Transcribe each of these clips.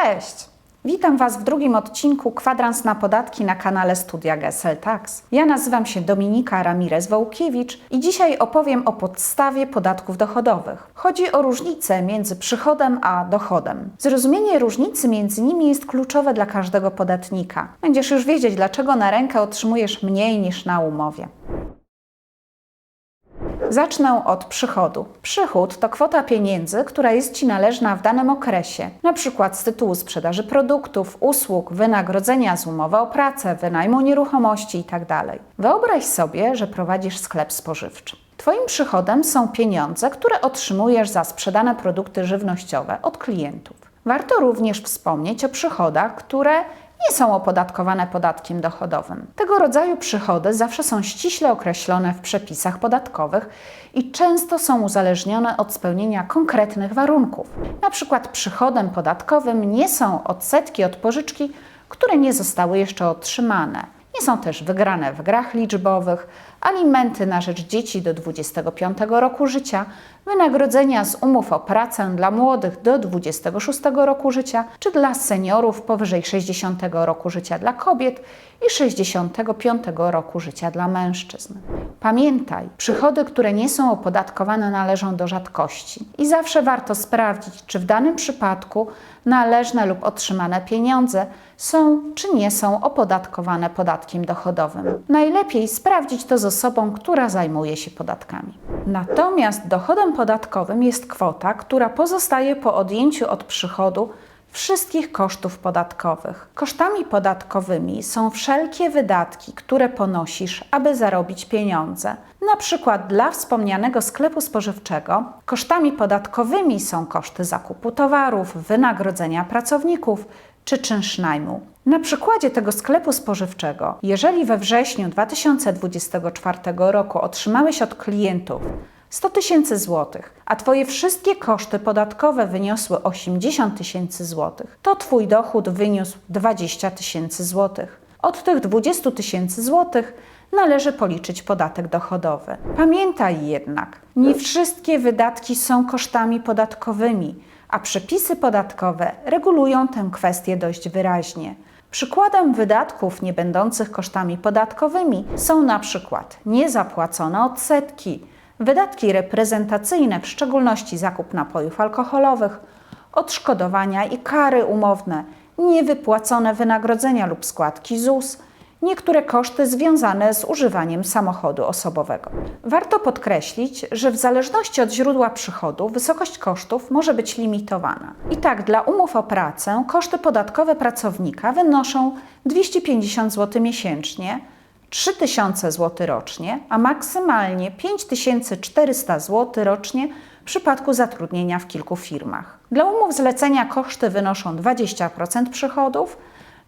Cześć! Witam Was w drugim odcinku Kwadrans na podatki na kanale Studia Gesell Tax. Ja nazywam się Dominika Ramirez-Wołkiewicz i dzisiaj opowiem o podstawie podatków dochodowych. Chodzi o różnicę między przychodem a dochodem. Zrozumienie różnicy między nimi jest kluczowe dla każdego podatnika. Będziesz już wiedzieć, dlaczego na rękę otrzymujesz mniej niż na umowie. Zacznę od przychodu. Przychód to kwota pieniędzy, która jest Ci należna w danym okresie, np. z tytułu sprzedaży produktów, usług, wynagrodzenia z umowy o pracę, wynajmu nieruchomości itd. Wyobraź sobie, że prowadzisz sklep spożywczy. Twoim przychodem są pieniądze, które otrzymujesz za sprzedane produkty żywnościowe od klientów. Warto również wspomnieć o przychodach, które nie są opodatkowane podatkiem dochodowym. Tego rodzaju przychody zawsze są ściśle określone w przepisach podatkowych i często są uzależnione od spełnienia konkretnych warunków. Na przykład przychodem podatkowym nie są odsetki od pożyczki, które nie zostały jeszcze otrzymane. Nie są też wygrane w grach liczbowych, alimenty na rzecz dzieci do 25 roku życia, wynagrodzenia z umów o pracę dla młodych do 26 roku życia, czy dla seniorów powyżej 60 roku życia dla kobiet i 65 roku życia dla mężczyzn. Pamiętaj, przychody, które nie są opodatkowane, należą do rzadkości i zawsze warto sprawdzić, czy w danym przypadku należne lub otrzymane pieniądze są czy nie są opodatkowane podatkiem dochodowym. Najlepiej sprawdzić to z osobą, która zajmuje się podatkami. Natomiast dochodem podatkowym jest kwota, która pozostaje po odjęciu od przychodu wszystkich kosztów podatkowych. Kosztami podatkowymi są wszelkie wydatki, które ponosisz, aby zarobić pieniądze. Na przykład dla wspomnianego sklepu spożywczego kosztami podatkowymi są koszty zakupu towarów, wynagrodzenia pracowników czy czynsz najmu. Na przykładzie tego sklepu spożywczego, jeżeli we wrześniu 2024 roku otrzymałeś od klientów 100 000 złotych, a Twoje wszystkie koszty podatkowe wyniosły 80 000 złotych, to Twój dochód wyniósł 20 000 złotych. Od tych 20 000 złotych należy policzyć podatek dochodowy. Pamiętaj jednak, nie wszystkie wydatki są kosztami podatkowymi, a przepisy podatkowe regulują tę kwestię dość wyraźnie. Przykładem wydatków nie będących kosztami podatkowymi są na przykład niezapłacone odsetki, wydatki reprezentacyjne, w szczególności zakup napojów alkoholowych, odszkodowania i kary umowne, niewypłacone wynagrodzenia lub składki ZUS, niektóre koszty związane z używaniem samochodu osobowego. Warto podkreślić, że w zależności od źródła przychodu wysokość kosztów może być limitowana. I tak dla umów o pracę koszty podatkowe pracownika wynoszą 250 zł miesięcznie, 3000 zł rocznie, a maksymalnie 5400 zł rocznie w przypadku zatrudnienia w kilku firmach. Dla umów zlecenia koszty wynoszą 20% przychodów,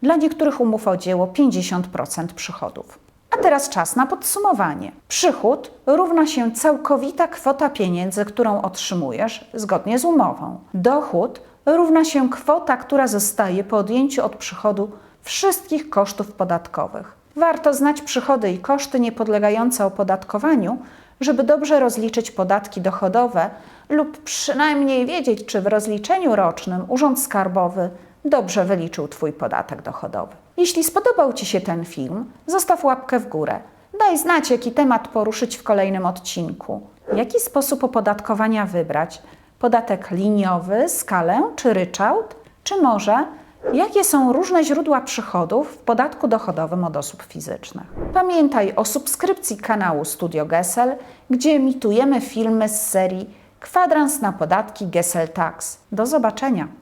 dla niektórych umów o dzieło 50% przychodów. A teraz czas na podsumowanie. Przychód równa się całkowita kwota pieniędzy, którą otrzymujesz zgodnie z umową. Dochód równa się kwota, która zostaje po odjęciu od przychodu wszystkich kosztów podatkowych. Warto znać przychody i koszty niepodlegające opodatkowaniu, żeby dobrze rozliczyć podatki dochodowe lub przynajmniej wiedzieć, czy w rozliczeniu rocznym Urząd Skarbowy dobrze wyliczył Twój podatek dochodowy. Jeśli spodobał Ci się ten film, zostaw łapkę w górę. Daj znać, jaki temat poruszyć w kolejnym odcinku. Jaki sposób opodatkowania wybrać? Podatek liniowy, skalę czy ryczałt? Czy może jakie są różne źródła przychodów w podatku dochodowym od osób fizycznych? Pamiętaj o subskrypcji kanału Studio Gesell, gdzie emitujemy filmy z serii Kwadrans na podatki Gesell Tax. Do zobaczenia!